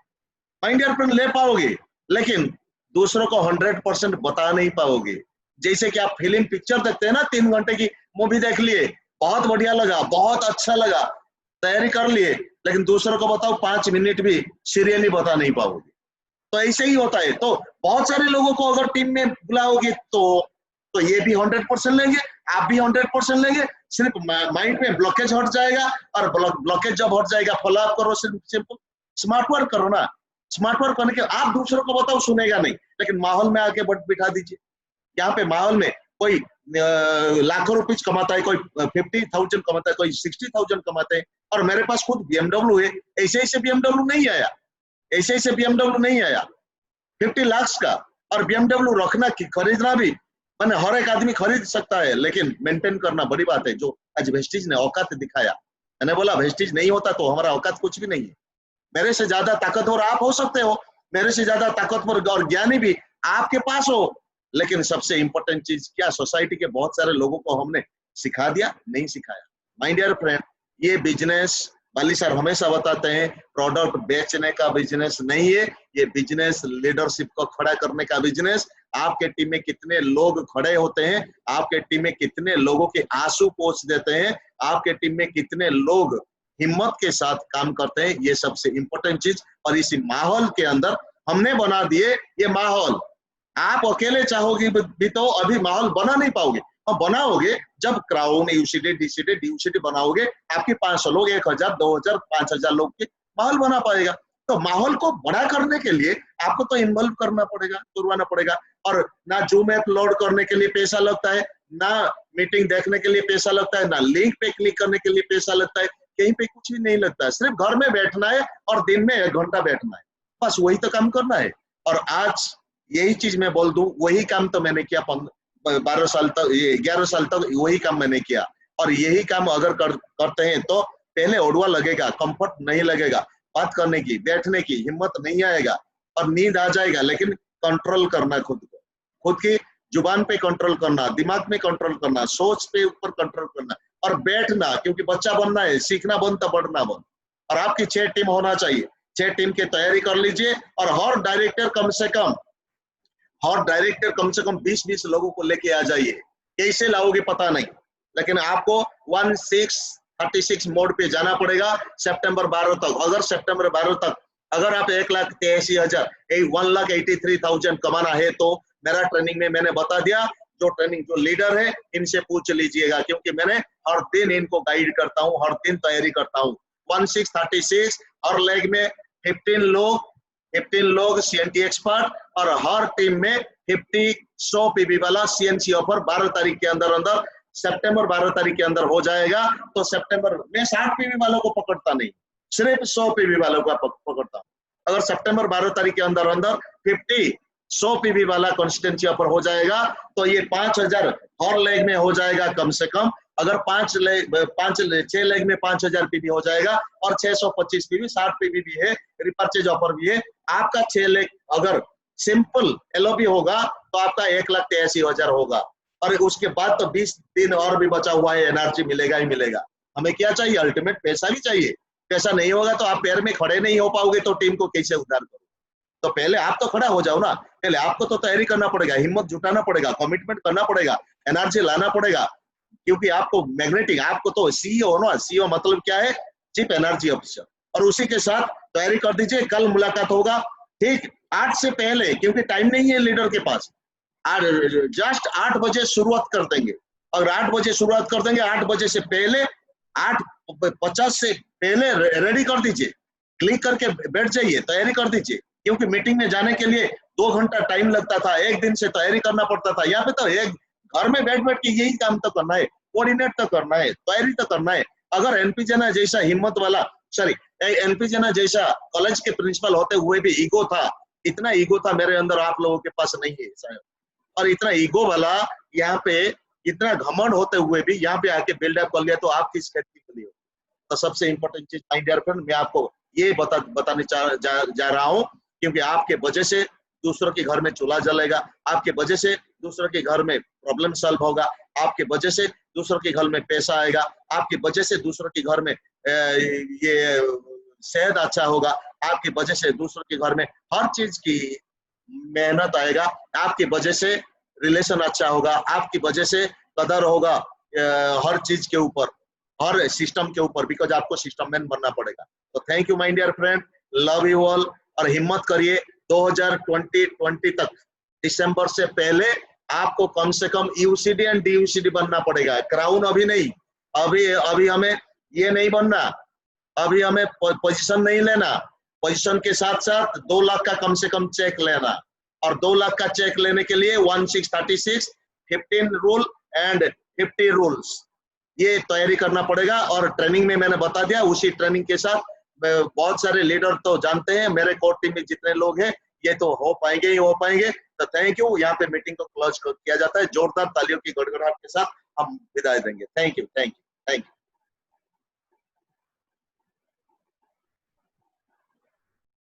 [SPEAKER 1] माइंड डियर फ्रेंड, ले पाओगे, लेकिन दूसरों को 100% बता नहीं पाओगे। जैसे कि आप फिल्म पिक्चर देखते हैं ना, 3 घंटे की मूवी देख लिए, बहुत बढ़िया लगा, बहुत अच्छा लगा, तैयारी कर लिए, लेकिन दूसरों को बताओ 5 मिनट भी सीरियसली बता नहीं पाओगे। तो ऐसे ही होता है। तो बहुत सारे लोगों को अगर टीम में बुलाओगे तो ये भी 100% लेंगे, आप भी 100% लेंगे, सिर्फ माइंड में ब्लॉकेज हट जाएगा, और ब्लॉकेज जब हट जाएगा फॉलो अप करो, सिंपल स्मार्ट वर्क करो ना। स्मार्ट वर्क करने के आप दूसरों को बताओ, सुनेगा नहीं, लेकिन माहौल में आके बिठा दीजिए। यहाँ पे माहौल में कोई लाखों रुपीज कमाता है, कोई 50,000 कमाता है, कोई 60,000 कमाते हैं, और मेरे पास खुद BMW है। ऐसे BMW नहीं आया, ऐसे BMW नहीं आया 50 लाख का। और BMW रखना खरीदना भी मैंने हर एक आदमी खरीद सकता है, लेकिन मेंटेन करना बड़ी बात है। जो आज वेस्टिज ने औकात दिखाया, मैंने बोला वेस्टिज नहीं होता तो हमारा औकात कुछ भी नहीं है। मेरे से ज्यादा ताकतवर आप हो सकते हो, मेरे से ज्यादा ताकतवर और ज्ञानी भी आपके पास हो, लेकिन सबसे इंपॉर्टेंट चीज क्या, सोसाइटी के बहुत सारे लोगों को हमने सिखा दिया, नहीं सिखाया। माय डियर फ्रेंड, ये बिजनेस बाली सर हमेशा बताते हैं, प्रोडक्ट बेचने का बिजनेस नहीं है, ये बिजनेस लीडरशिप को खड़ा करने का बिजनेस। आपके टीम में कितने लोग खड़े होते हैं, आपके टीम में कितने लोगों के आंसू पोंछ देते हैं, आपके टीम में कितने लोग हिम्मत के साथ काम करते हैं, ये सबसे इंपॉर्टेंट चीज। और इसी माहौल के अंदर हमने बना दिए ये माहौल। आप अकेले चाहोगे भी तो अभी माहौल बना नहीं पाओगे, और बनाओगे जब क्राउन, यूसीडी, डीसीडी, डीयूसीडी बनाओगे, आपके 500 लोग, 1000, 2000, 5000 लोग के माहौल बना पाएगा। तो माहौल को बड़ा करने के लिए आपको तो इन्वॉल्व करना पड़ेगा, करवाना पड़ेगा। और ना जूम ऐप लोड करने के लिए पैसा लगता है, ना मीटिंग देखने के लिए पैसा लगता है, ना लिंक पे क्लिक करने के लिए पैसा लगता है, कहीं पे कुछ भी नहीं लगता है। सिर्फ घर में बैठना है और दिन में 1 घंटा बैठना है, बस वही तो काम करना है। और आज यही चीज मैं बोल दूं, वही काम तो मैंने किया 12 साल तक, 11 साल तक वही काम मैंने किया। और यही काम अगर करते हैं तो पहले ओडवा लगेगा, कंफर्ट नहीं लगेगा, बात करने की, बैठने की हिम्मत नहीं आएगा, और नींद आ जाएगा। लेकिन कंट्रोल करना खुद को, खुद की जुबान पे कंट्रोल करना, दिमाग में कंट्रोल करना, सोच पे ऊपर कंट्रोल करना, और बैठना, क्योंकि बच्चा बनना है, सीखना बंद तो बढ़ना बंद। और आपकी 6 टीम होना चाहिए, 6 टीम की तैयारी कर लीजिए। और हर डायरेक्टर कम से कम 20-20 लोगों को लेके आ जाइए। कैसे लाओगे पता नहीं, लेकिन आपको 1636 मोड पे जाना पड़ेगा सितंबर 12 तक। अगर सितंबर 12 तक अगर आप 1,83,000, 1,83,000 कमाना है, तो मेरा ट्रेनिंग में मैंने बता दिया, जो ट्रेनिंग जो लीडर है इनसे पूछ लीजिएगा, क्योंकि मैंने हर दिन इनको गाइड करता हूँ, हर दिन तैयारी करता हूँ। 1636 और लेग में 15 लोग CNT एक्सपर्ट, और हर टीम में 100 पीवी वाला CNC ऑफर 12 तारीख के अंदर सितंबर 12 तारीख के अंदर हो जाएगा। तो सितंबर में 60 पीवी वालों को पकड़ता नहीं, सिर्फ 100 पीवी वालों को पकड़ता हूँ। अगर सितंबर 12 तारीख के अंदर 100 पीवी वाला कंसिस्टेंसी ऑफर हो जाएगा, तो ये 5000 हर लेग में हो जाएगा कम से कम। अगर 6 लेग में 5000 पीवी हो जाएगा, और 625 पीवी, 60 पीवी भी है, रिपर्चेज ऑफर भी है। आपका 6 लेग अगर सिंपल LOB होगा तो आपका 1,83,000 होगा। और उसके बाद तो 20 दिन और भी बचा हुआ है, एनर्जी मिलेगा ही मिलेगा। हमें क्या चाहिए, अल्टीमेट पैसा भी चाहिए। पैसा नहीं होगा तो आप पैर में खड़े नहीं हो पाओगे, तो टीम को कैसे उद्धार करोगे। तो पहले आप तो खड़ा हो जाओ ना, पहले आपको तो तैयारी करना पड़ेगा, हिम्मत जुटाना पड़ेगा, कमिटमेंट करना पड़ेगा, एनर्जी लाना पड़ेगा। क्योंकि आपको मैग्नेटिक, आपको तो CEO हो ना, CEO मतलब क्या है, चीफ एनर्जी ऑफिसर। और उसी के साथ तैयारी कर दीजिए, कल मुलाकात होगा ठीक 8 से पहले, क्योंकि टाइम नहीं है लीडर के पास। जस्ट 8 बजे शुरुआत कर देंगे। अगर 8 बजे शुरुआत कर देंगे, 8 बजे से पहले 8:50 से पहले रेडी कर दीजिए, क्लिक करके बैठ जाइए, तैयारी कर दीजिए। क्योंकि मीटिंग में जाने के लिए 2 घंटा टाइम लगता था, 1 दिन से तैयारी करना पड़ता था। यहाँ पे तो एक घर में बैठ के यही काम तो करना है, कोऑर्डिनेट तो करना है, तैयारी तो करना है। अगर NP जना जैसा हिम्मत वाला, NP जना जैसा कॉलेज के प्रिंसिपल होते हुए भी ईगो था, इतना ईगो था मेरे अंदर, आप लोगों के पास नहीं है शायद। और इतना ईगो वाला यहाँ पे इतना घमंड होते हुए भी यहाँ पे आके बिल्डअप कर लिया तो आप किस खेती के लिए हो? तो सबसे इंपॉर्टेंट चीज माय डियर फ्रेंड, मैं आपको ये बताने जा रहा हूँ, क्योंकि आपके वजह से दूसरों के घर में चूल्हा जलेगा, आपके वजह से दूसरों के घर में प्रॉब्लम सॉल्व होगा, आपके वजह से दूसरों के घर में पैसा आएगा, आपकी वजह से दूसरों के घर में ये सेहत अच्छा होगा, आपकी वजह से दूसरों के घर में हर चीज की मेहनत आएगा, आपकी वजह से रिलेशन अच्छा होगा, आपकी वजह से कदर होगा हर चीज के ऊपर, हर सिस्टम के ऊपर, बिकॉज आपको सिस्टम मैन बनना पड़ेगा। तो thank you my dear friend, love you all, और हिम्मत करिए 2020 तक, दिसंबर से पहले आपको कम से कम यूसीडी एंड डीयूसीडी बनना पड़ेगा, क्राउन अभी नहीं, अभी हमें ये नहीं बनना, अभी हमें पोजीशन नहीं लेना, पोजीशन के साथ साथ 2 लाख का कम से कम चेक लेना, और 2 लाख का चेक लेने के लिए 1636 15 रूल एंड 50 रूल्स, ये तैयारी करना पड़ेगा। और ट्रेनिंग में मैंने बता दिया, उसी ट्रेनिंग के साथ बहुत सारे लीडर तो जानते हैं, मेरे कोर टीम में जितने लोग हैं ये तो हो पाएंगे ही हो पाएंगे। तो थैंक यू, यहाँ पे मीटिंग को क्लोज किया जाता है, जोरदार तालियों की गड़गड़ाहट के साथ हम विदाई देंगे। Thank you, thank you, thank you.